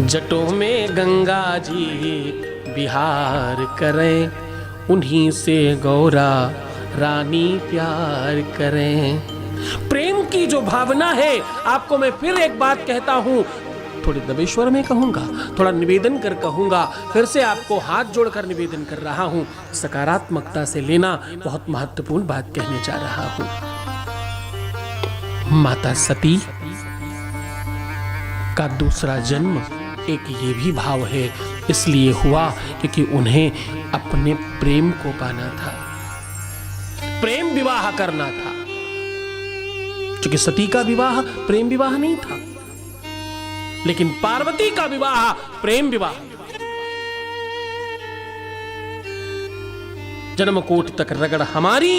जटों में गंगा जी बिहार करें, उन्हीं से गौरा रानी प्यार करें। प्रेम की जो भावना है, आपको मैं फिर एक बात कहता हूं, थोड़ी दबेश्वर में कहूंगा, थोड़ा निवेदन कर कहूंगा, फिर से आपको हाथ जोड़कर निवेदन कर रहा हूं, सकारात्मकता से लेना। बहुत महत्वपूर्ण बात कहने जा रहा हूं। माता सती का दूसरा जन्म एक ये भी भाव है, इसलिए हुआ क्योंकि उन्हें अपने प्रेम को पाना था, प्रेम विवाह करना था। क्योंकि सती का विवाह प्रेम विवाह नहीं था, लेकिन पार्वती का विवाह प्रेम विवाह। जन्म कोट तक रगड़ हमारी,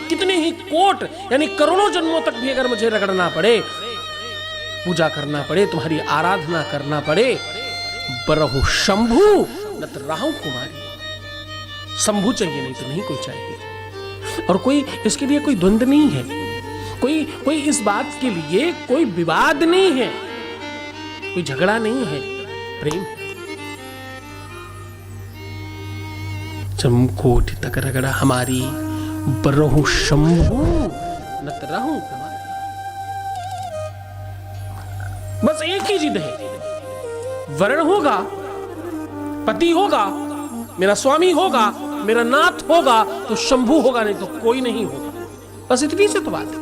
कितने ही कोट यानी करोड़ों जन्मों तक भी अगर मुझे रगड़ना पड़े, पूजा करना पड़े, तुम्हारी आराधना करना पड़े, बरहु शंभु नत राहु कुमारी। शंभु चाहिए, नहीं तो नहीं कोई चाहिए। और कोई इसके लिए कोई द्वंद्व नहीं है, कोई इस बात के लिए कोई विवाद नहीं है, कोई झगड़ा नहीं है, प्रेम। चमकोट तक रगड़ा हमारी, बरहु शंभु नत राहु कुमारी। बस एक ही जिद है, वर्ण होगा, पति होगा, मेरा स्वामी होगा, मेरा नाथ होगा तो शंभु होगा, नहीं तो कोई नहीं होगा। बस इतनी से तो बात है,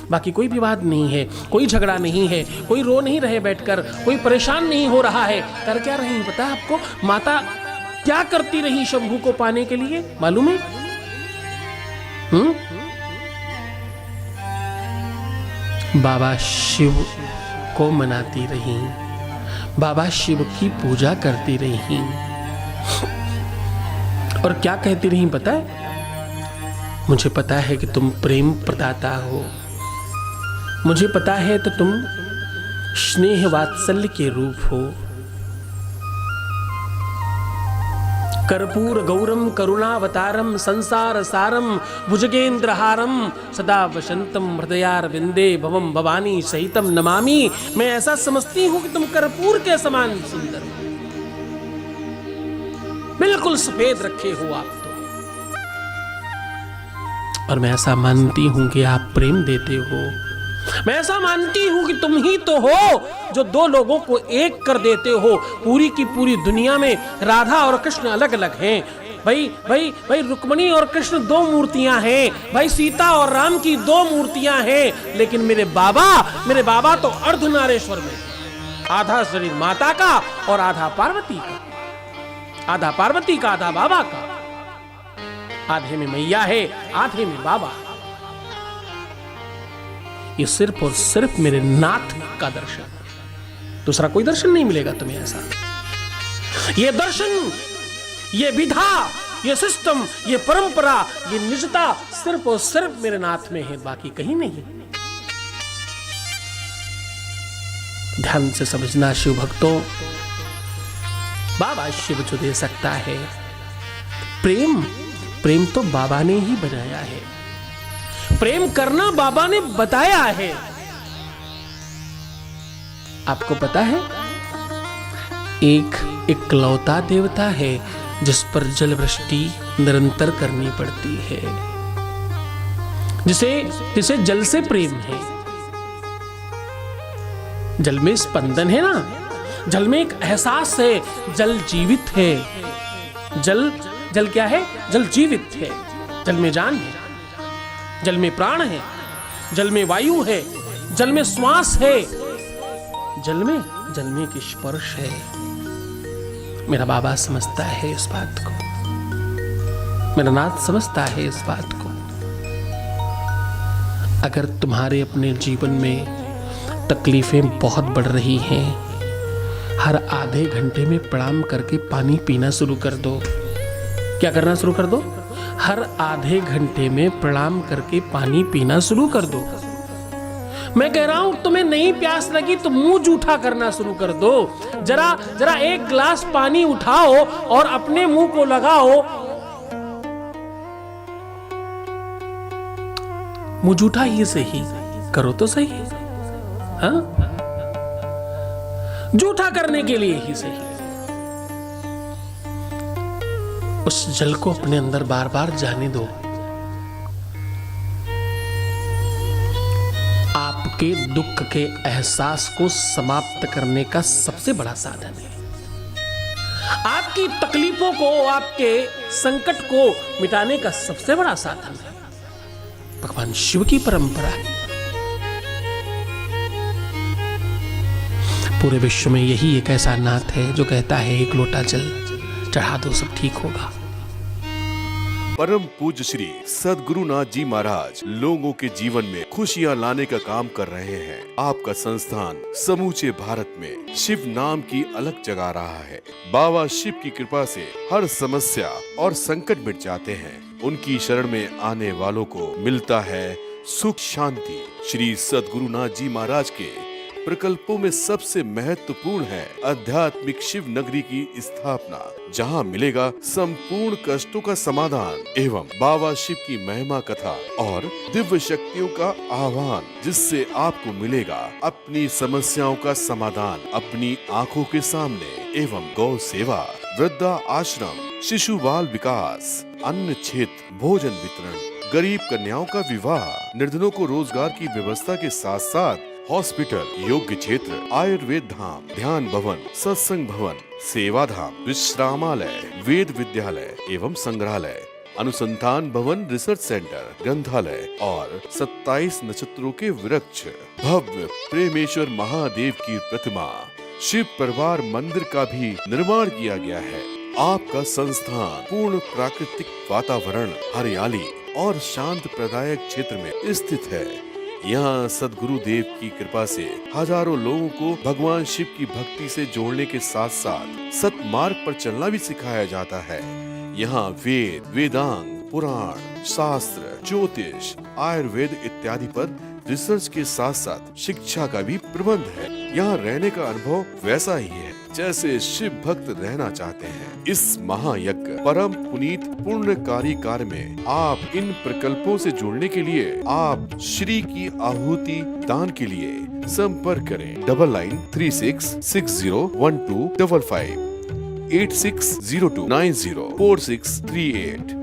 बाकी कोई विवाद नहीं है, कोई झगड़ा नहीं है, कोई रो नहीं रहे बैठकर, कोई परेशान नहीं हो रहा है। कर क्या रही पता है आपको? माता क्या करती रही शंभु को पाने के लिए, मालूम है? बाबा शिव को मनाती रही, बाबा शिव की पूजा करती रही, और क्या कहती रही पता है? मुझे पता है कि तुम प्रेम प्रदाता हो, मुझे पता है तो तुम स्नेह वात्सल्य के रूप हो। कर्पूर गौरम करुणावतारम संसार सारम भुजगेंद्रहारम सदा वसंतम हृदयारविंदे भवम भवानी सहितम नमामि। मैं ऐसा समझती हूं कि तुम कर्पूर के समान सुंदर हो, बिल्कुल सफेद रखे हो आप तो। और मैं ऐसा मानती हूं कि आप प्रेम देते हो, मैं ऐसा मानती हूं कि तुम ही तो हो जो दो लोगों को एक कर देते हो। पूरी की पूरी दुनिया में राधा और कृष्ण अलग अलग हैं, भाई रुक्मिणी और कृष्ण दो मूर्तियां हैं, भाई सीता और राम की दो मूर्तियां हैं, लेकिन मेरे बाबा तो अर्धनारेश्वर में, आधा शरीर माता का और आधा पार्वती का, आधा पार्वती का आधा बाबा का, आधे में मैया है आधे में बाबा। ये सिर्फ और सिर्फ मेरे नाथ का दर्शन, दूसरा कोई दर्शन नहीं मिलेगा तुम्हें ऐसा। ये दर्शन, ये विधा, ये सिस्टम, ये परंपरा, ये निजता सिर्फ और सिर्फ मेरे नाथ में है, बाकी कहीं नहीं। ध्यान से समझना शिव भक्तों, बाबा शिव जो दे सकता है प्रेम तो बाबा ने ही बनाया है, प्रेम करना बाबा ने बताया है। आपको पता है, एक इकलौता देवता है जिस पर जल वृष्टि निरंतर करनी पड़ती है, जिसे जल से प्रेम है। जल में स्पंदन है ना, जल में एक एहसास है, जल जीवित है। जल क्या है? जल जीवित है, जल में जान है, जल में प्राण है, जल में वायु है, जल में श्वास है, जल में की स्पर्श है। मेरा बाबा समझता है इस बात को, मेरा नाथ समझता है इस बात को। अगर तुम्हारे अपने जीवन में तकलीफें बहुत बढ़ रही हैं, हर आधे घंटे में प्रणाम करके पानी पीना शुरू कर दो। क्या करना शुरू कर दो? हर आधे घंटे में प्रणाम करके पानी पीना शुरू कर दो। मैं कह रहा हूं तुम्हें नहीं प्यास लगी तो मुंह जूठा करना शुरू कर दो। जरा एक गिलास पानी उठाओ और अपने मुंह को लगाओ। मुंह जूठा ही सही करो तो सही, हाँ? जूठा करने के लिए ही सही, उस जल को अपने अंदर बार बार जाने दो। आपके दुख के एहसास को समाप्त करने का सबसे बड़ा साधन है। आपकी तकलीफों को, आपके संकट को मिटाने का सबसे बड़ा साधन है भगवान शिव की परंपरा है। पूरे विश्व में यही एक ऐसा नाथ है जो कहता है एक लोटा जल चढ़ा दो सब ठीक होगा। परम पूज्य श्री सद्गुरुनाथ जी महाराज लोगों के जीवन में खुशियां लाने का काम कर रहे हैं। आपका संस्थान समूचे भारत में शिव नाम की अलग जगा रहा है। बाबा शिव की कृपा से हर समस्या और संकट मिट जाते हैं। उनकी शरण में आने वालों को मिलता है सुख शांति। श्री सद्गुरुनाथ जी महाराज के प्रकल्पों में सबसे महत्वपूर्ण है आध्यात्मिक शिव नगरी की स्थापना, जहां मिलेगा संपूर्ण कष्टों का समाधान एवं बाबा शिव की महिमा कथा और दिव्य शक्तियों का आह्वान, जिससे आपको मिलेगा अपनी समस्याओं का समाधान अपनी आंखों के सामने एवं गौ सेवा, वृद्धा आश्रम, शिशु बाल विकास, अन्न क्षेत्र, भोजन वितरण, गरीब कन्याओं का विवाह, निर्धनों को रोजगार की व्यवस्था के साथ साथ हॉस्पिटल, योग्य क्षेत्र, आयुर्वेद धाम, ध्यान भवन, सत्संग भवन, सेवा धाम, विश्रामालय, वेद विद्यालय एवं संग्रहालय, अनुसंधान भवन, रिसर्च सेंटर, ग्रंथालय और 27 नक्षत्रों के वृक्ष, भव्य प्रेमेश्वर महादेव की प्रतिमा, शिव परिवार मंदिर का भी निर्माण किया गया है। आपका संस्थान पूर्ण प्राकृतिक वातावरण, हरियाली और शांत प्रदायक क्षेत्र में स्थित है। यहाँ सद्गुरु देव की कृपा से हजारों लोगों को भगवान शिव की भक्ति से जोड़ने के साथ साथ सतमार्ग पर चलना भी सिखाया जाता है। यहाँ वेद, वेदांग, पुराण, शास्त्र, ज्योतिष, आयुर्वेद इत्यादि पर रिसर्च के साथ साथ शिक्षा का भी प्रबंध है। यहाँ रहने का अनुभव वैसा ही है जैसे शिव भक्त रहना चाहते हैं। इस महायज्ञ परम पुनीत पुण्यकारी कार्य में आप इन प्रकल्पों से जुड़ने के लिए आप श्री की आहुति दान के लिए संपर्क करें 9936601255 8602904638।